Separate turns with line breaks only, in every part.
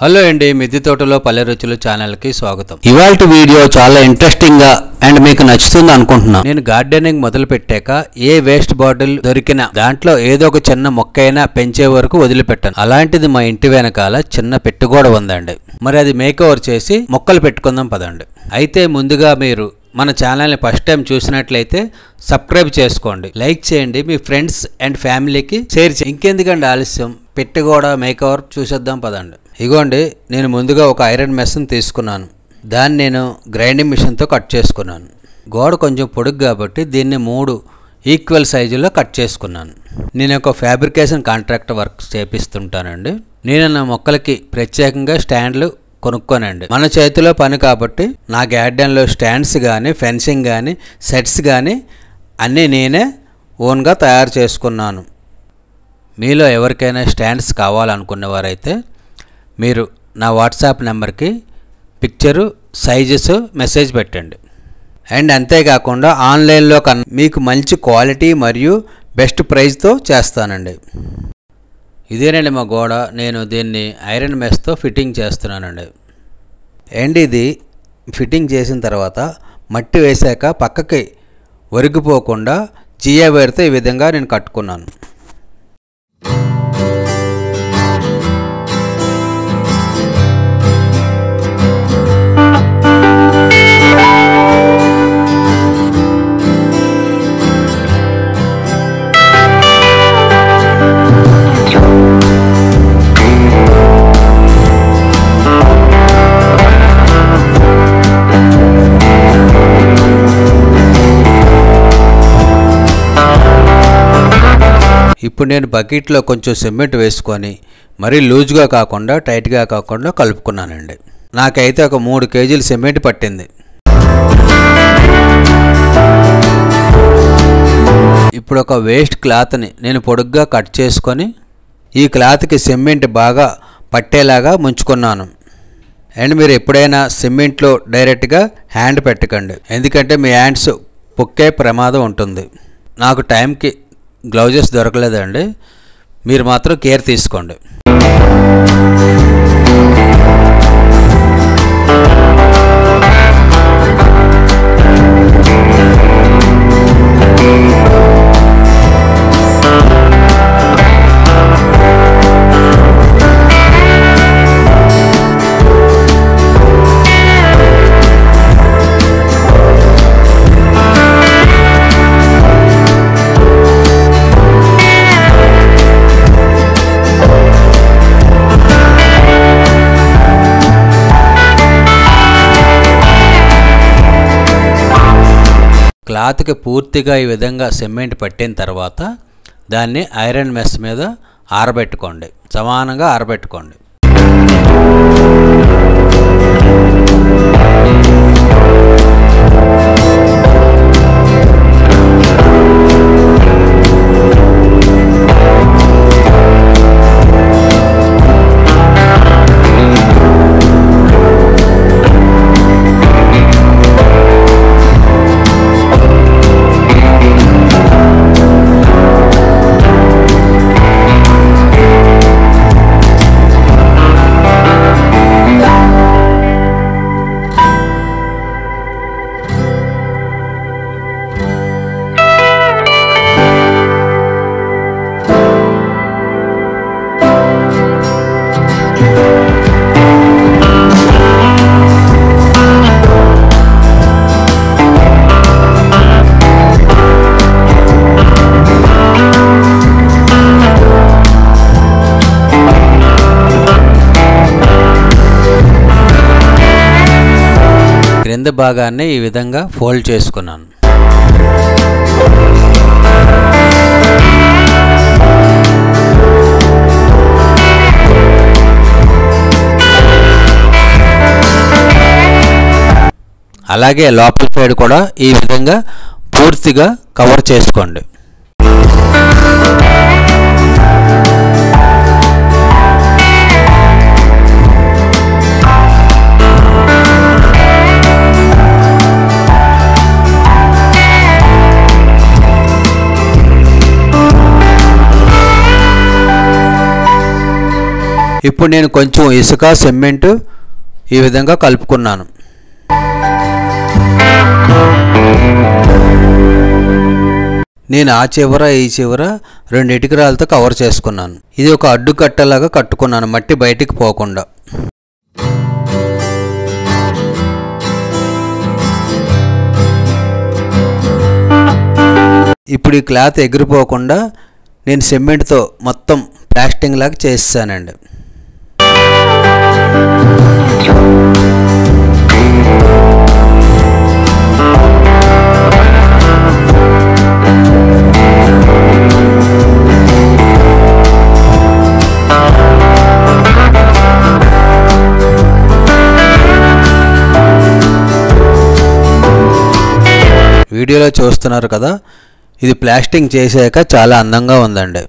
Hello అండి, మిద్దె తోటలో పల్లె రుచులు ఛానల్కి స్వాగతం. ఇవాల్టి వీడియో చాలా ఇంట్రెస్టింగ్గా అండ్ మీకు నచ్చుతుంది అనుకుంటున్నాను. నేను గార్డెనింగ్ మొదలు పెట్టాక ఏ వేస్ట్ బాటిల్ దొరికినా దాంట్లో ఏదో ఒక చిన్న మొక్క అయినా పెంచే వరకు వదిలిపెట్టాను. అలాంటిది మా ఇంటి వెనకాల చిన్న పెట్టుగోడ ఉందండి. మరి అది మేకఓవర్ చేసి మొక్కలు పెట్టుకుందాం పదండి. అయితే ముందుగా మీరు మన ఛానల్ని ఫస్ట్ టైం చూసినట్లయితే సబ్స్క్రైబ్ చేసుకోండి, లైక్ చేయండి, మీ ఫ్రెండ్స్ అండ్ ఫ్యామిలీకి షేర్ చేయండి. ఇంకెందుకండి ఆలస్యం, పెట్టుగోడ మేకఓవర్ చూసేద్దాం పదండి. ఇగోండి, నేను ముందుగా ఒక ఐరన్ మెస్ని తీసుకున్నాను. దాన్ని నేను గ్రైండింగ్ మిషన్తో కట్ చేసుకున్నాను. గోడ కొంచెం పొడుగు కాబట్టి దీన్ని 3 ఈక్వల్ సైజులో కట్ చేసుకున్నాను. నేను ఒక ఫ్యాబ్రికేషన్ కాంట్రాక్ట్ వర్క్ చేపిస్తుంటానండి. నేను నా మొక్కలకి ప్రత్యేకంగా స్టాండ్లు కొనుక్కోనండి. మన చేతిలో పని కాబట్టి నా గార్డెన్లో స్టాండ్స్ కానీ, ఫెన్సింగ్ కానీ, సెట్స్ కానీ అన్నీ నేనే ఓన్గా తయారు చేసుకున్నాను. మీలో ఎవరికైనా స్టాండ్స్ కావాలనుకునేవారైతే మీరు నా వాట్సాప్ నెంబర్కి పిక్చరు, సైజెస్ మెసేజ్ పెట్టండి. అండ్ అంతేకాకుండా ఆన్లైన్లో మీకు మంచి క్వాలిటీ మరియు బెస్ట్ ప్రైస్తో చేస్తానండి. ఇదేనండి మా గోడ. నేను దీన్ని ఐరన్ మెస్తో ఫిట్టింగ్ చేస్తున్నానండి. అండ్ ఇది ఫిట్టింగ్ చేసిన తర్వాత మట్టి వేసాక పక్కకి ఒరిగిపోకుండా జియా వైర్తో ఈ విధంగా నేను కట్టుకున్నాను. ఇప్పుడు నేను బకెట్లో కొంచెం సిమెంట్ వేసుకొని మరీ లూజ్గా కాకుండా టైట్గా కాకుండా కలుపుకున్నానండి. నాకైతే ఒక 3 కేజీల సిమెంట్ పట్టింది. ఇప్పుడు ఒక వేస్ట్ క్లాత్ని నేను పొడుగ్గా కట్ చేసుకొని ఈ క్లాత్కి సిమెంట్ బాగా పట్టేలాగా ముంచుకున్నాను. అండ్ మీరు ఎప్పుడైనా సిమెంట్లో డైరెక్ట్గా హ్యాండ్ పెట్టకండి, ఎందుకంటే మీ హ్యాండ్స్ పొక్కే ప్రమాదం ఉంటుంది. నాకు టైంకి గ్లౌజెస్ దొరకలేదండి, మీరు మాత్రం కేర్ తీసుకోండి. క్లాత్కి పూర్తిగా ఈ విధంగా సిమెంట్ పట్టిన తర్వాత దాన్ని ఐరన్ మెస్ మీద ఆరబెట్టుకోండి, సమానంగా ఆరబెట్టుకోండి. క్రింద భాగాన్ని ఈ విధంగా ఫోల్డ్ చేసుకున్నాను. అలాగే లోపల సైడ్ కూడా ఈ విధంగా పూర్తిగా కవర్ చేసుకోండి. ఇప్పుడు నేను కొంచెం ఇసుక సిమెంట్ ఈ విధంగా కలుపుకున్నాను. నేను ఆ చివర ఈ చివర 2 ఇటుక రాళ్ళతో కవర్ చేసుకున్నాను. ఇది ఒక అడ్డు కట్టలాగా కట్టుకున్నాను, మట్టి బయటికి పోకుండా. ఇప్పుడు ఈ క్లాత్ ఎగిరిపోకుండా నేను సిమెంట్తో మొత్తం ప్లాస్టింగ్ లాగా చేసానండి. వీడియోలో చూస్తున్నారు కదా, ఇది ప్లాస్టింగ్ చేశాక చాలా అందంగా ఉందండి.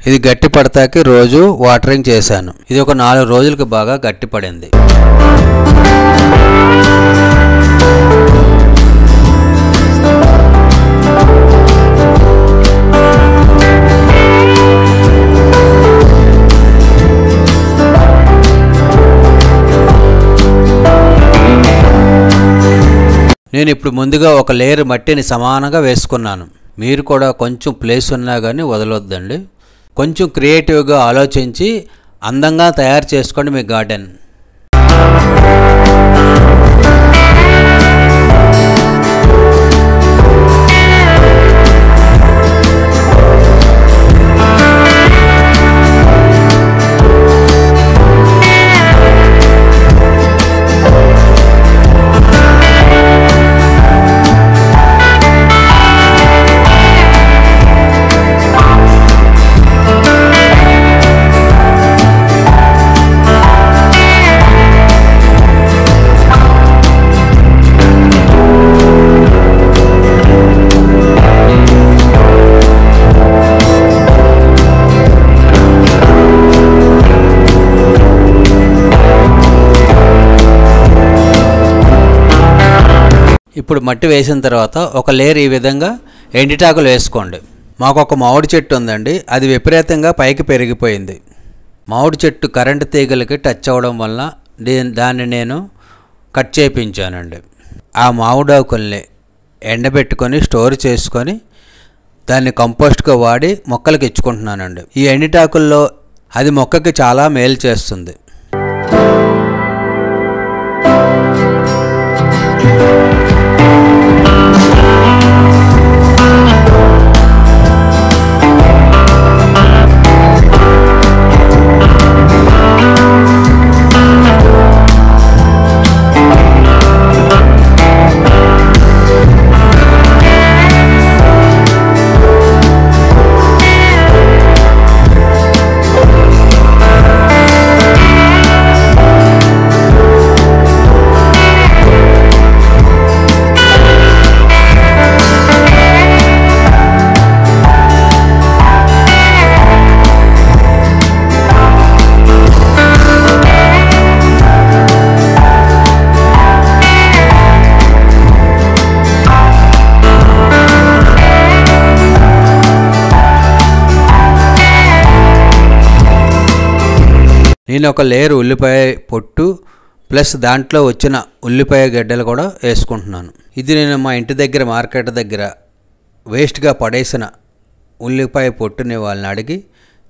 ఇది గట్టి పడతాకి రోజు వాటరింగ్ చేశాను. ఇది ఒక 4 రోజులకు బాగా గట్టి పడింది. నేను ఇప్పుడు ముందుగా ఒక లేయర్ మట్టిని సమానంగా వేసుకున్నాను. మీరు కూడా కొంచెం ప్లేస్ ఉన్నా కానీ వదలొద్దండి. కొంచెం క్రియేటివ్గా ఆలోచించి అందంగా తయారు చేసుకోండి మీ గార్డెన్. ఇప్పుడు మట్టి వేసిన తర్వాత ఒక లేయర్ ఈ విధంగా ఎండిటాకులు వేసుకోండి. మాకు ఒక మామిడి చెట్టు ఉందండి, అది విపరీతంగా పైకి పెరిగిపోయింది. మామిడి చెట్టు కరెంటు తీగలకి టచ్ అవ్వడం వల్ల దాన్ని నేను కట్ చేయించానండి. ఆ మామిడాకుల్ని ఎండబెట్టుకొని స్టోర్ చేసుకొని దాన్ని కంపోస్ట్గా వాడి మొక్కలకి ఇచ్చుకుంటున్నానండి. ఈ ఎండిటాకుల్లో అది మొక్కకి చాలా మేలు చేస్తుంది. నేను ఒక లేయర్ ఉల్లిపాయ పొట్టు ప్లస్ దాంట్లో వచ్చిన ఉల్లిపాయ గడ్డలు కూడా వేసుకుంటున్నాను. ఇది నేను మా ఇంటి దగ్గర మార్కెట్ దగ్గర వేస్ట్గా పడేసిన ఉల్లిపాయ పొట్టుని వాళ్ళని అడిగి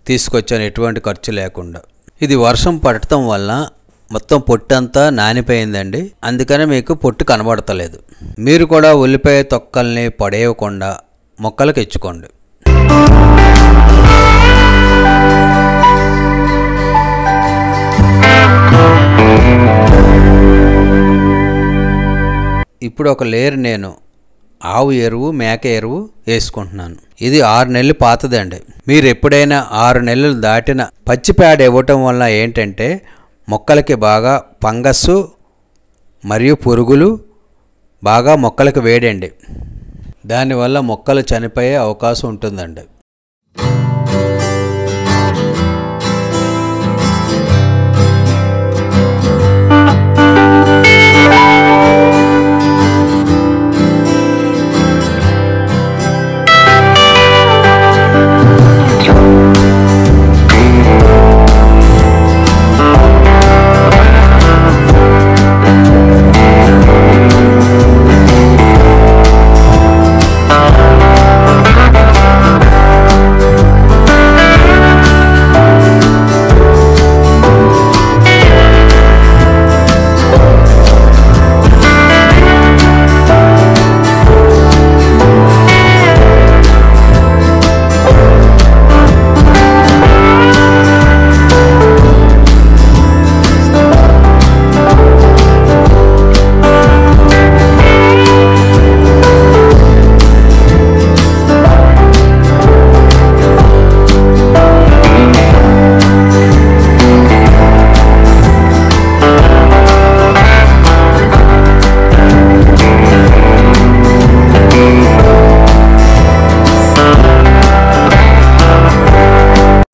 తీసుకొచ్చాను, ఎటువంటి ఖర్చు లేకుండా. ఇది వర్షం పడటం వల్ల మొత్తం పొట్టు అంతా నానిపోయిందండి, అందుకని మీకు పొట్టు కనబడతలేదు. మీరు కూడా ఉల్లిపాయ తొక్కల్ని పడేయకుండా మొక్కలకు ఇచ్చుకోండి. ఇప్పుడు ఒక లేయర్ నేను ఆవు ఎరువు మేక ఎరువు వేసుకుంటున్నాను. ఇది 6 నెలలు పాతదండి. మీరు ఎప్పుడైనా 6 నెలలు దాటిన పచ్చి పేడ ఇవ్వటం వల్ల ఏంటంటే మొక్కలకి బాగా ఫంగస్సు మరియు పురుగులు బాగా మొక్కలకు వేడండి, దానివల్ల మొక్కలు చనిపోయే అవకాశం ఉంటుందండి.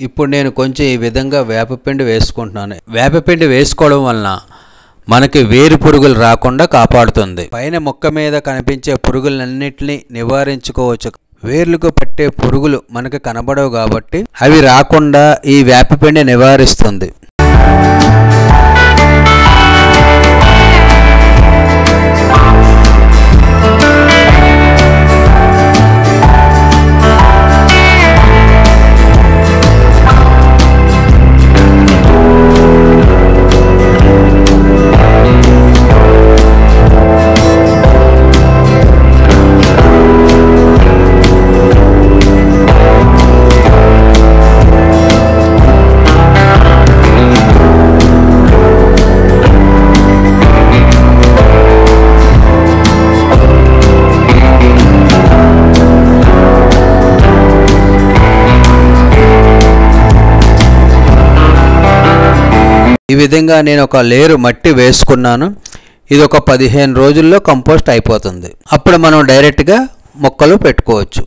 ఇప్పుడు నేను కొంచెం ఈ విధంగా వేపపిండి వేసుకుంటున్నాను. వేపపిండి వేసుకోవడం వలన మనకి వేరు పురుగులు రాకుండా కాపాడుతుంది. పైన మొక్క మీద కనిపించే పురుగులన్నింటినీ నివారించుకోవచ్చు. వేర్లకు పట్టే పురుగులు మనకు కనబడవు కాబట్టి అవి రాకుండా ఈ వేపపిండి నివారిస్తుంది. ఈ విధంగా నేను ఒక లేరు మట్టి వేసుకున్నాను. ఇది ఒక 15 రోజుల్లో కంపోస్ట్ అయిపోతుంది. అప్పుడు మనం డైరెక్ట్గా మొక్కలు పెట్టుకోవచ్చు.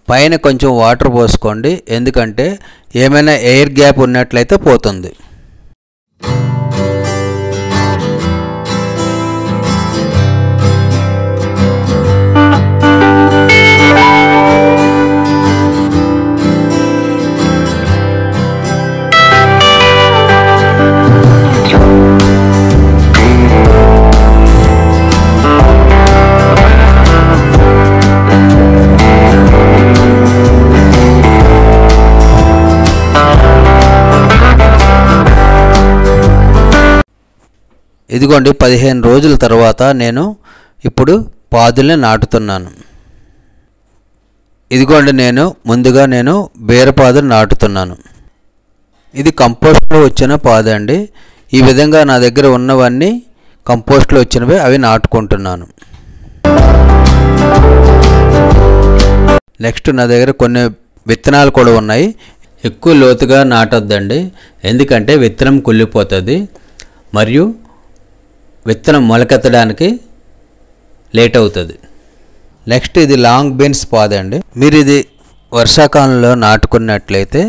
పైన కొంచెం వాటర్ పోసుకోండి, ఎందుకంటే ఏమైనా ఎయిర్ గ్యాప్ ఉన్నట్లయితే పోతుంది. ఇదిగోండి 15 రోజుల తర్వాత నేను ఇప్పుడు పాదుల్ని నాటుతున్నాను. ఇదిగోండి ముందుగా నేను బీరపాదులు నాటుతున్నాను. ఇది కంపోస్ట్లో వచ్చిన పాదు అండి. ఈ విధంగా నా దగ్గర ఉన్నవన్నీ కంపోస్ట్లో వచ్చినవి, అవి నాటుకుంటున్నాను. నెక్స్ట్ నా దగ్గర కొన్ని విత్తనాలు కూడా ఉన్నాయి. ఎక్కువ లోతుగా నాటొద్దండి, ఎందుకంటే విత్తనం కుళ్ళిపోతుంది మరియు విత్తనం మొలకెత్తడానికి లేట్ అవుతుంది. నెక్స్ట్ ఇది లాంగ్ బీన్స్ పాదు అండి. మీరు ఇది వర్షాకాలంలో నాటుకున్నట్లయితే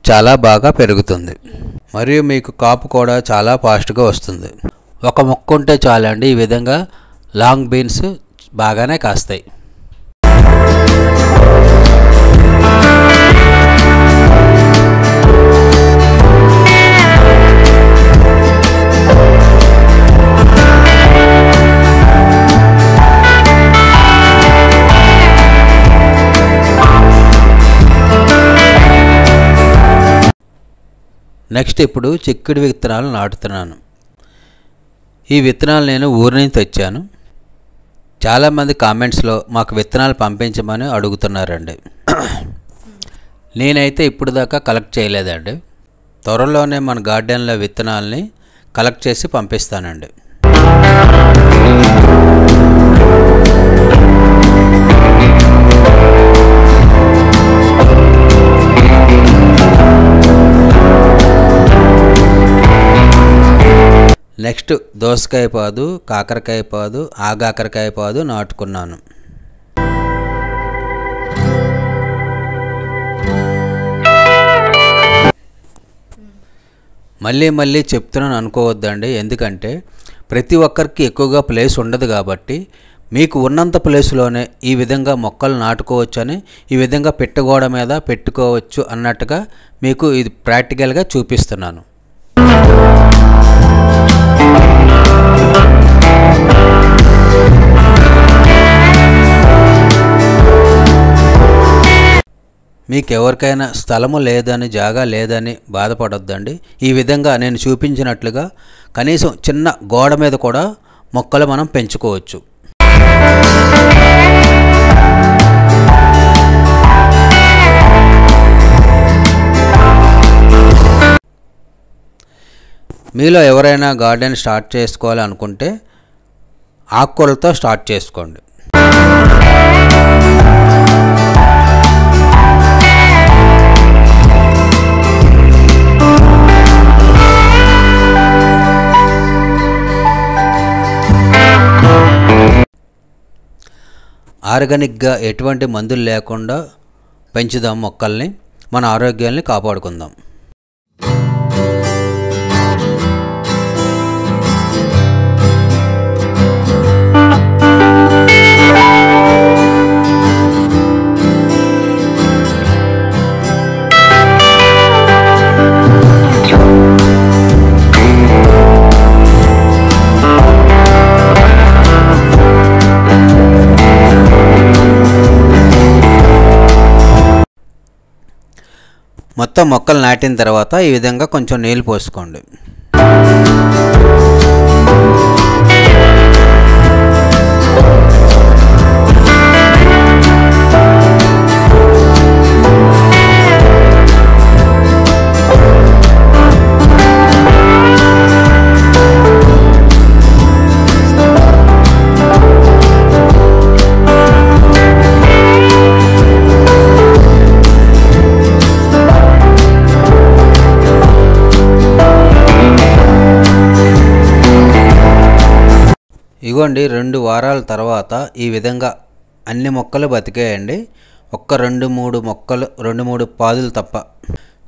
చాలా బాగా పెరుగుతుంది మరియు మీకు కాపు కూడా చాలా ఫాస్ట్గా వస్తుంది. ఒక మొక్క ఉంటే చాలండి, ఈ విధంగా లాంగ్ బీన్స్ బాగానే కాస్తాయి. నెక్స్ట్ ఇప్పుడు చిక్కుడు విత్తనాలు నాటుతున్నాను. ఈ విత్తనాలు నేను ఊరి నుంచి తెచ్చాను. చాలామంది కామెంట్స్లో మాకు విత్తనాలు పంపించమని అడుగుతున్నారండి. నేనైతే ఇప్పుడు దాకా కలెక్ట్ చేయలేదండి. త్వరలోనే మన గార్డెన్లో విత్తనాలని కలెక్ట్ చేసి పంపిస్తానండి. నెక్స్ట్ దోసకాయ పాదు, కాకరకాయ పాదు, ఆగాకరకాయ పాదు నాటుకున్నాను. మళ్ళీ చెప్తున్నాను అనుకోవద్దండి, ఎందుకంటే ప్రతి ఒక్కరికి ఎక్కువగా ప్లేస్ ఉండదు కాబట్టి మీకు ఉన్నంత ప్లేస్లోనే ఈ విధంగా మొక్కలు నాటుకోవచ్చని, ఈ విధంగా పెట్టగోడ మీద పెట్టుకోవచ్చు అన్నట్టుగా మీకు ఇది ప్రాక్టికల్గా చూపిస్తున్నాను. మీకు ఎవరికైనా స్థలము లేదని, జాగా లేదని బాధపడొద్దండి. ఈ విధంగా నేను చూపించినట్లుగా కనీసం చిన్న గోడ మీద కూడా మొక్కలు మనం పెంచుకోవచ్చు. మీలో ఎవరైనా గార్డెన్ స్టార్ట్ చేసుకోవాలనుకుంటే ఆకుకూరలతో స్టార్ట్ చేసుకోండి. ఆర్గానిక్గా ఎటువంటి మందులు లేకుండా పెంచుదాం మొక్కల్ని, మన ఆరోగ్యాన్ని కాపాడుకుందాం. మొత్తం మొక్కలు నాటిన తర్వాత ఈ విధంగా కొంచెం నీళ్ళు పోసుకోండి. ఇగోండి 2 వారాల తర్వాత ఈ విధంగా అన్ని మొక్కలు బతికాయండి. ఒక్క 2-3 మొక్కలు, 2-3 పాదులు తప్ప.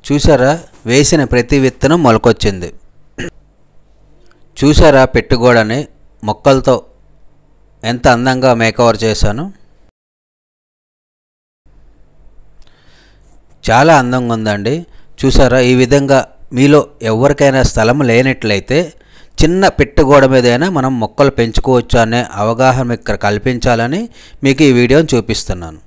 చూసారా, వేసిన ప్రతి విత్తనం మొలకొచ్చింది. చూసారా పెట్టుగోడని మొక్కలతో ఎంత అందంగా మేకవర్ చేశాను. చాలా అందంగా ఉందండి. చూసారా, ఈ విధంగా మీలో ఎవరికైనా స్థలం లేనట్లయితే చిన్న పెట్టుగోడ మీదైనా మనం మొక్కలు పెంచుకోవచ్చు అనే అవగాహన ఇక్కడ కల్పించాలని మీకు ఈ వీడియోని చూపిస్తున్నాను.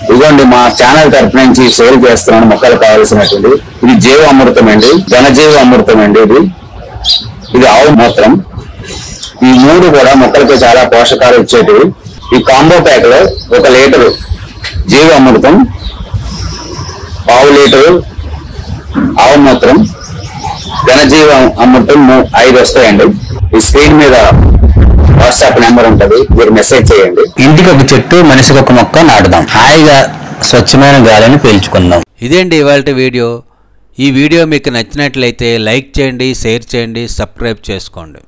ఇదిగోండి మా ఛానల్ తరఫు నుంచి సేల్ చేస్తున్నాను మొక్కలు కావాల్సినటువంటి. ఇది జీవ అమృతం అండి, ఘనజీవ అమృతం అండి. ఇది ఆవు మూత్రం. ఈ 3 కూడా మొక్కలకి చాలా పోషకాలు ఇచ్చేటివి. ఈ కాంబో ప్యాక్ లో 1 లీటరు జీవ అమృతం, 1/2 లీటరు ఆవు మూత్రం, ఘనజీవ అమృతం 5 వస్తాయండి. ఈ స్క్రీన్ మీద వాట్సాప్ నెంబర్ ఉంటుంది, మీరు మెసేజ్ చేయండి. ఇంటికి ఒక చెట్టు, మనిషికి ఒక మొక్క నాటుదాం. హాయిగా స్వచ్ఛమైన గాలిని పీల్చుకుందాం.
ఇదేంటి ఇవాల్టి వీడియో. ఈ వీడియో మీకు నచ్చినట్లయితే లైక్ చేయండి, షేర్ చేయండి, సబ్స్క్రైబ్ చేసుకోండి.